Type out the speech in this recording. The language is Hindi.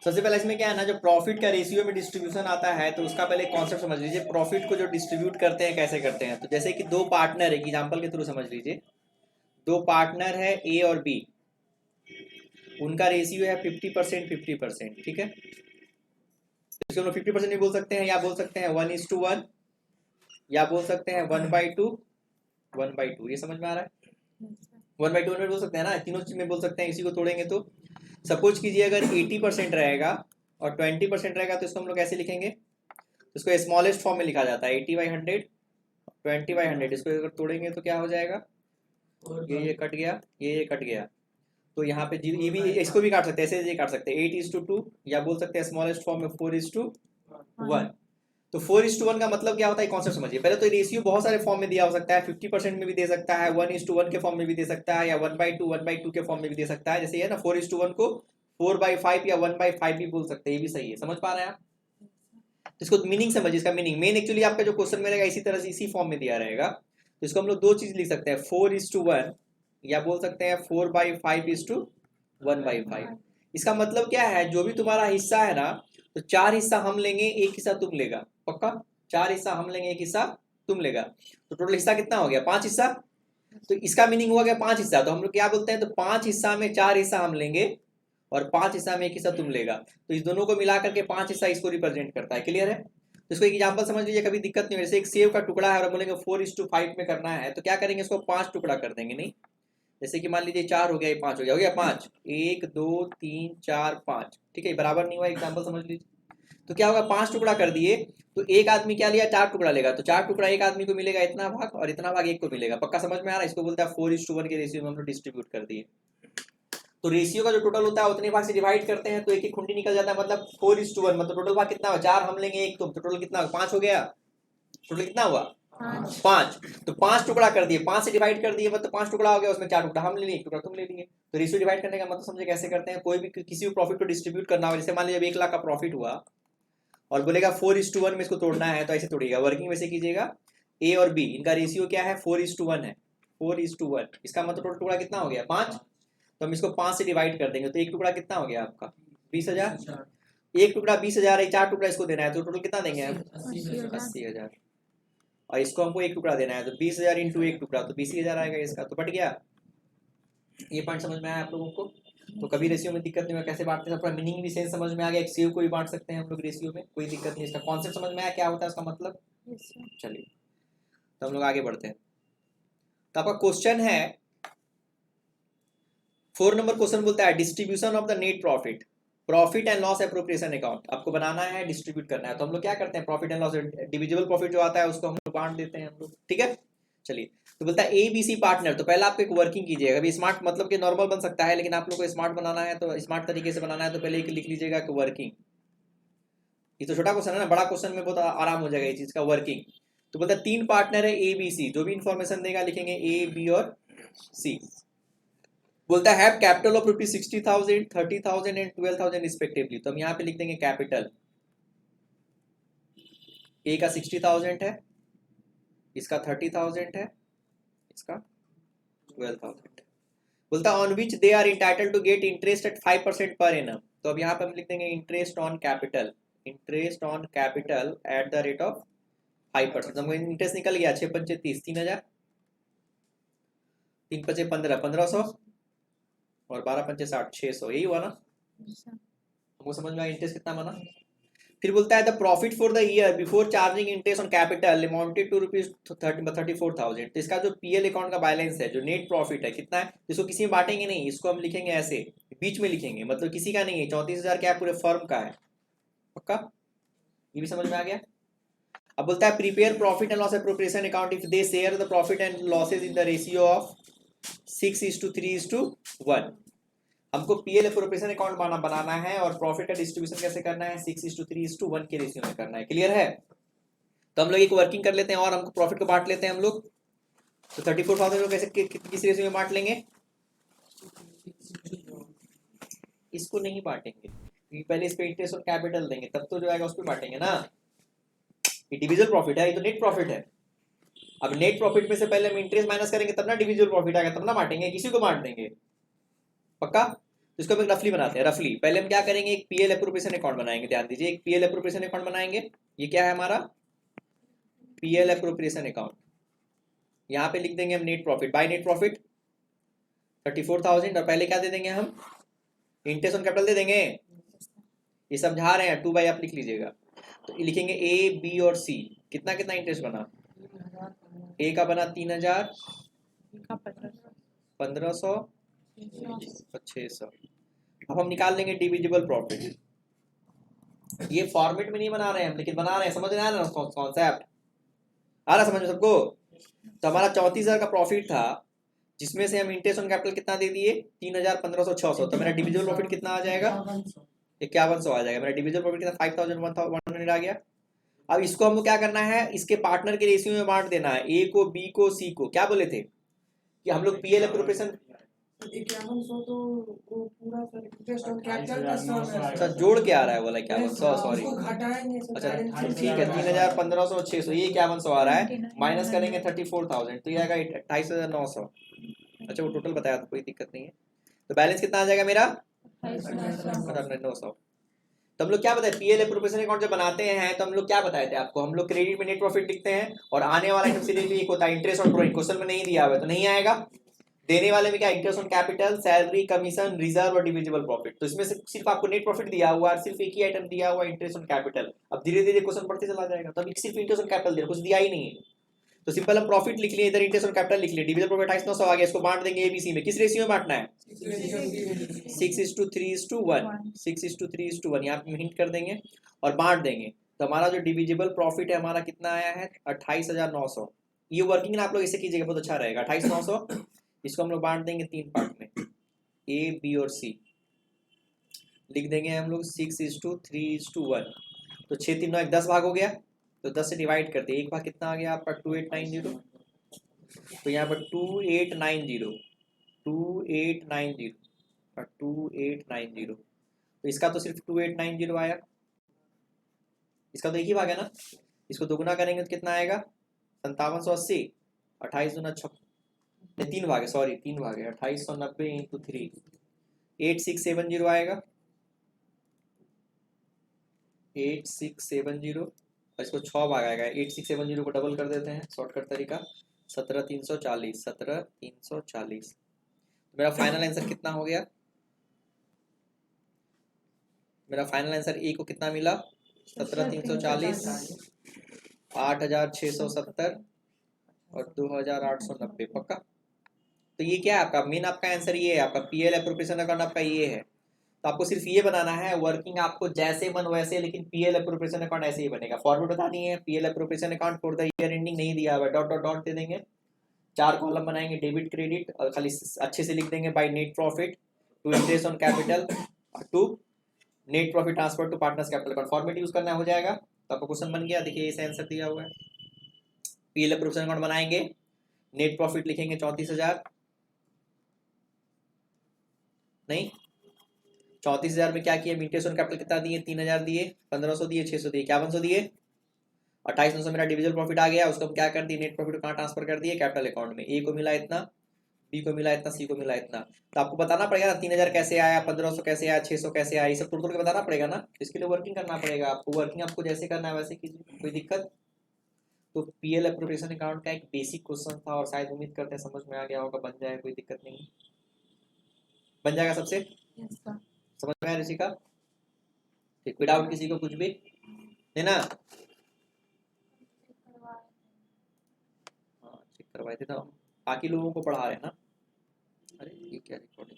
सबसे पहले इसमें क्या है ना, जो प्रॉफिट का रेशियो में डिस्ट्रीब्यूशन आता है तो उसका पहले कॉन्सेप्ट समझ लीजिए। प्रॉफिट को जो डिस्ट्रीब्यूट करते हैं कैसे करते हैं, तो जैसे कि दो पार्टनर है, एग्जांपल के थ्रू समझ लीजिए। दो पार्टनर है ए और बी, उनका रेशियो है 50% 50%, ठीक है। इसको हम लोग 50% भी बोल सकते हैं, या बोल सकते हैं 1:1, या बोल सकते हैं 1/2 1/2। ये समझ में आ रहा है? 1/2 में बोल सकते हैं ना, तीनों चीज में बोल सकते हैं। इसी को तोड़ेंगे तो सपोज कीजिए अगर 80% रहेगा और 20% रहेगा तो इसको हम लोग कैसे लिखेंगे, इसको स्मॉलेस्ट फॉर्म में लिखा जाता है 80/100 20/100। इसको अगर तोड़ेंगे तो क्या हो जाएगा, ये कट गया, ये कट गया, तो यहाँ पे ये भी, इसको भी काट सकते हैं, ऐसे ये काट सकते हैं 8:2, या बोल सकते हैं स्मॉलेस्ट फॉर्म में 4:1। तो 4:1 का मतलब क्या होता है, कॉन्सेप्ट समझिए। पहले तो रेशियो बहुत सारे फॉर्म में दिया हो सकता है, 50% में भी दे सकता है, 1:1 के फॉर्म में भी दे सकता है, या 1/2 के फॉर्म में भी दे सकता है। जैसे ये ना 4:1 को 4/5 या 1/5 भी बोल सकते हैं, ये भी सही है। समझ पा रहे हैं आप? तो इसको मीनिंग समझिए, इसका मीनिंग मेन एक्चुअली आपका जो क्वेश्चन में रहेगा इसी तरह से इसी फॉर्म में दिया रहेगा। तो इसको हम लोग दो चीज लिख सकते हैं, 4:1, या बोल सकते हैं 4/5:1/5। इसका मतलब क्या है, जो भी तुम्हारा हिस्सा है ना, तो 4 हिस्सा हम लेंगे, एक हिस्सा तुम लेगा, पक्का। 4 हिस्सा हम लेंगे, एक हिस्सा तुम लेगा, तो टोटल हिस्सा कितना हो गया, 5 हिस्सा। तो इसका मीनिंग हुआ गया 5 हिस्सा। तो हम लोग क्या बोलते हैं, तो 5 हिस्सा में 4 हिस्सा हम लेंगे और 5 हिस्सा में एक हिस्सा तुम लेगा, तो इस दोनों को मिला करके 5 हिस्सा इसको रिप्रेजेंट करता है। क्लियर है? तो इसको एक एग्जांपल समझ लीजिए, कभी दिक्कत नहीं। जैसे एक सेव का टुकड़ा है और बोलेंगे 4:5 में करना है, तो क्या करेंगे, इसको 5 टुकड़ा कर देंगे। नहीं, जैसे कि मान लीजिए 4 हो गया, ये 5 हो गया 5, 1 2 3 4 5, ठीक है, बराबर नहीं हुआ, एग्जाम्पल समझ लीजिए। तो क्या होगा, 5 टुकड़ा कर दिए, तो एक आदमी क्या लिया, 4 टुकड़ा लेगा, तो 4 टुकड़ा एक आदमी को मिलेगा इतना भाग, और इतना भाग एक को मिलेगा। पक्का समझ में आ रहा है? इसको बोलता है 4:1 के रेशियो में हम लोग डिस्ट्रीब्यूट कर दिए। तो रेशियो का जो टोटल होता है उतने भाग से डिवाइड करते हैं, तो एक एक खुंडी निकल जाता है, मतलब 4:1, मतलब टोटल भाग कितना हुआ, 4 हम लेंगे, एक तुम, तो टोटल कितना, 5 हो गया। टोटल कितना हुआ, 5। तो 5 टुकड़ा कर दिए, 5 से डिवाइड कर दिए, मतलब 5 टुकड़ा हो गया, उसमें 4 टुकड़ा हम ले लिए, एक टुकड़ा तुम ले लिए। तो रेशियो डिवाइड करने का मतलब समझे कैसे करते हैं। कोई भी किसी भी प्रॉफिट को डिस्ट्रीब्यूट करना हो, जैसे मान लीजिए 1 लाख का प्रॉफिट हुआ और बोलेगा 4:1 में इसको तोड़ना है, तो ऐसे तोड़िएगा, वर्किंग वैसे कीजिएगा। ए और बी इनका रेशियो क्या है, 4:1 है, 4:1। इसका मतलब टोटल टुकड़ा कितना हो गया, 5। तो हम इसको 5 से डिवाइड कर देंगे, तो एक टुकड़ा कितना हो गया आपका, 20,000। एक टुकड़ा 20,000 है, 4 टुकड़ा इसको देना है, तो टोटल कितना देंगे हम, 80,000। और इसको हमको एक टुकड़ा देना है, तो 20,000 इंटू एक टुकड़ा, तो 20,000 आएगा इसका। तो बट गया। ये पॉइंट समझ में आया आप लोगों को? तो कभी रेशियो में दिक्कत नहीं हुआ, कैसे बांटते हैं, अपना मीनिंग भी सेंस समझ में आ गया। एक सेव को भी बांट सकते हैं हम लोग रेशियो में, कोई दिक्कत नहीं। इसका कॉन्सेप्ट समझ में आया, क्या होता है इसका मतलब। चलिए, तो हम लोग आगे बढ़ते हैं। तो आपका क्वेश्चन है 4 नंबर क्वेश्चन, बोलता है distribution of the net profit, profit and loss appropriation account आपको बनाना है, डिस्ट्रीब्यूट करना है। तो हम लोग क्या करते हैं, profit and loss, divisible profit जो आता है उसको हम लोग बांट देते हैं हम लोग, ठीक है। चलिए, तो बोलता है ए बी सी पार्टनर। तो पहले आप एक वर्किंग कीजिएगा। अभी स्मार्ट मतलब कि नॉर्मल बन सकता है, लेकिन आप लोग को स्मार्ट बनाना है, तो स्मार्ट तरीके से बनाना है, तो पहले एक लिख लीजिएगा कि वर्किंग। ये तो छोटा क्वेश्चन है ना, बड़ा क्वेश्चन में बहुत आराम हो जाएगा ये चीज का, वर्किंग। तो बोलता है 3 पार्टनर है ए बी सी, जो भी इंफॉर्मेशन देगा लिखेंगे ए बी और सी। बोलता है have capital of rupees 60,000 30,000 and 12,000 respectively. तो हम यहाँ पे लिख देंगे कैपिटल। ए का 60,000 है, इसका 30,000 है, इसका 12,000। बोलता है on which they are entitled to get interest at 5% पर एनम। तो अब यहाँ पे हम लिख देंगे interest on capital, interest on capital at the rate of 5%। तो इंटरेस्ट निकल गया, 6 पंचे 30, 3,000, 3 पंचे 15, 1,500, और 12 पंचे 60, 600। यही हुआ ना, हमको समझ में आया इंटरेस्ट कितना बना। फिर बोलता है the profit for the year before charging interest on capital amounted to ₹34,000। तो इसका जो पीएल अकाउंट का बैलेंस है, जो नेट प्रॉफिट है, कितना है। इसको किसी में बांटेंगे नहीं, इसको हम लिखेंगे ऐसे, बीच में लिखेंगे, मतलब किसी का नहीं है। 34,000 क्या है, पूरे फर्म का है। पक्का, ये भी समझ में आ गया। अब बोलता है prepare profit and loss appropriation account if they share the profit and losses in the ratio of 6:3:1। हमको पीएल एप्रोप्रिएशन अकाउंट बनाना है, और प्रॉफिट का डिस्ट्रीब्यूशन कैसे करना है, 6:3:1 के रेशियो में करना है। क्लियर है? तो हम लोग एक वर्किंग कर लेते हैं और हमको प्रॉफिट को बांट लेते हैं हम लोग। तो 34,000 को कैसे किस रेशियो में बांट लेंगे, इसको नहीं बांटेंगे, पहले इस पे इंटरेस्ट और कैपिटल देंगे, तब तो जो आएगा उस पर बांटेंगे ना। ये डिविजिबल प्रॉफिट है, ये तो नेट प्रॉफिट है। अब नेट प्रॉफिट में से पहले हम इंटरेस्ट माइनस करेंगे, तब ना डिविजिबल प्रॉफिट आएगा, तब ना बांटेंगे, किसी को बांट देंगे। पक्का। तो इसको हम एक रफली बनाते हैं। रफली पहले हम क्या करेंगे, एक पीएल एप्रोप्रिएशन अकाउंट बनाएंगे। ध्यान दीजिए, एक पीएल एप्रोप्रिएशन अकाउंट बनाएंगे। ये क्या है हमारा पीएल एप्रोप्रिएशन अकाउंट। यहाँ पे लिख देंगे हम net profit, bye net profit 34,000, और पहले क्या दे देंगे हम, इंटरेस्ट ऑन कैपिटल दे देंगे। ये समझा रहे हैं, 2 बाई आप लिख लीजिएगा। तो लिखेंगे ए बी और सी, कितना कितना इंटरेस्ट बना, ए का बना 3,000, 1,500 और 600। अब हम निकाल लेंगे डिविजिबल प्रॉफिट। ये फॉर्मेट में नहीं बना रहे हैं हम, लेकिन बना रहे हैं, समझ में आ रहा है कॉन्सेप्ट, आ रहा समझ में सबको। तो हमारा 34,000 का प्रॉफिट था, जिसमें से हम इंटरेस्ट ऑन कैपिटल कितना दे दिए, 3,000, 1,500, 600। तो मेरा डिविजिबल प्रॉफिट कितना आ जाएगा, 5100 आ जाएगा। मेरा डिविजिबल प्रॉफिट कितना 5,100 आ गया। अब इसको हमको क्या करना है, इसके पार्टनर के रेशियो में बांट देना है, ए को, बी को, सी को। क्या बोले थे कि हम लोग पीएल एप्रोप्रिएशन, 5100 तो वो पूरा इंटरेस्ट ऑन कैपिटल का सम है। अच्छा जोड़ के आ रहा है बोला 5100, सॉरी। उसको घटाएंगे अच्छा ठीक है, 3,000, 1,500, 600, ये 5100 आ रहा है, माइनस करेंगे 34,000, तो ये आएगा 28,900। अच्छा वो टोटल बताया, तो कोई दिक्कत नहीं है। तो बैलेंस कितना आ जाएगा मेरा 900। तो हम लोग क्या बताए, पीएल एप्रोप्रिएशन अकाउंट जब बनाते हैं तो हम लोग क्या बताए थे आपको, हम लोग क्रेडिट में नेट प्रॉफिट लिखते हैं, और आने वाला आइटम सीधे एक होता है इंटरेस्ट और ड्रॉइंग। क्वेश्चन में नहीं दिया हुआ है तो नहीं आएगा। देने वाले में क्या, interest on capital, salary, commission, reserve और डिविजिबल प्रॉफिट। तो इसमें से सिर्फ आपको नेट प्रॉफिट दिया हुआ है, सिर्फ एक ही आइटम दिया हुआ है, इंटरेस्ट ऑन कैपिटल। अब धीरे धीरे क्वेश्चन बढ़ते चला जाएगा, तो अभी सिर्फ इंटरेस्ट ऑन कैपिटल दिया, कुछ दिया ही नहीं है। तो सिंपल हम प्रॉफिट लिख लिए, इधर इंटरेस्ट ऑन कैपिटल लिख लिए, डिविजिबल प्रॉफिट 28,900 आ गया। इसको बांट देंगे एबीसी में, किस रेशियो में बांटना है, 6:3:1, 6:3:1 यहाँ पे हिंट कर देंगे और बांट देंगे। तो हमारा जो डिविजिबल प्रॉफिट है हमारा कितना आया है, 28,900। ये वर्किंग ना आप लोग इसे कीजिएगा, बहुत अच्छा रहेगा। 28,900, इसको हम लोग बांट देंगे 3 पार्ट में, ए बी और सी। लिख देंगे हम लोग 6:3:1। तो 6 3 9 10 भाग हो गया, तो 10 से डिवाइड करते हैं, एक भाग कितना आ गया आपका 2890। तो यहाँ पर 2890, 2890 और 2890। तो इसका तो सिर्फ 2890 आया, इसका तो एक ही भाग है ना। इसको दोगुना करेंगे तो कितना आएगा 5780, 28 दूना 56, 3 भाग है, सॉरी 3 भाग है, 2890 इंटू 3, 8670 आएगा, 8670। और इसको 6 भाग आएगा, 8670 को डबल कर देते हैं, शॉर्टकट तरीका 17,340, 17,340। मेरा फाइनल आंसर कितना हो गया, मेरा फाइनल आंसर ए को कितना मिला 17,340, 8,670 और 2,890 पक्का। तो ये क्या है आपका मेन, आपका आंसर ये है, आपका पीएल एप्रोप्रिएशन अकाउंट आपका ये है। तो आपको सिर्फ ये बनाना है, वर्किंग आपको जैसे मन वैसे, लेकिन पीएल एप्रोप्रिएशन अकाउंट ऐसे ही बनेगा। फॉर्मेट बतानी है, PL appropriation account for the year ending नहीं दिया हुआ, डॉट डॉट डॉट दे देंगे, 4 कॉलम बनाएंगे, डेबिट क्रेडिट, और खाली अच्छे से लिख देंगे by net profit to interest on capital to net profit transfer to partners capital account. Format use करना हो जाएगा। तो आपका क्वेश्चन बन गया, देखिए इसे आंसर दिया हुआ है। पीएल एप्रोप्रिएशन अकाउंट बनाएंगे, नेट प्रॉफिट लिखेंगे 34,000, नहीं 34,000 में क्या किया, इंटरेस्ट ऑन कैपिटल कितना दिए, 3,000 दिए, 1,500 दिए, 600 दिए, 5100 दिए, 28,900 मेरा डिविजिबल प्रॉफिट आ गया। उसको हम क्या कर दिए, नेट प्रॉफिट कहाँ ट्रांसफर कर दिए, कैपिटल अकाउंट में। ए को मिला इतना, बी को मिला इतना, सी को मिला इतना। तो आपको बताना पड़ेगा ना 3,000 कैसे आया, 1,500 कैसे आया, 600 कैसे आया, ये सब तोड़ के बताना पड़ेगा ना। इसके लिए वर्किंग करना पड़ेगा आपको, वर्किंग आपको जैसे करना है वैसे कीजिए, कोई दिक्कत। तो पीएल एप्रोप्रिएशन अकाउंट का एक बेसिक क्वेश्चन था, और शायद उम्मीद करते हैं समझ में आ गया होगा, बन जाए, कोई दिक्कत नहीं, बन जाएगा सबसे। समझ में आया ऋषिका, कोई डाउट किसी को कुछ भी है ना। हाँ चेक करवाए थे ना, बाकी लोगों को पढ़ा रहे हैं ना। अरे ये क्या रिकॉर्डिंग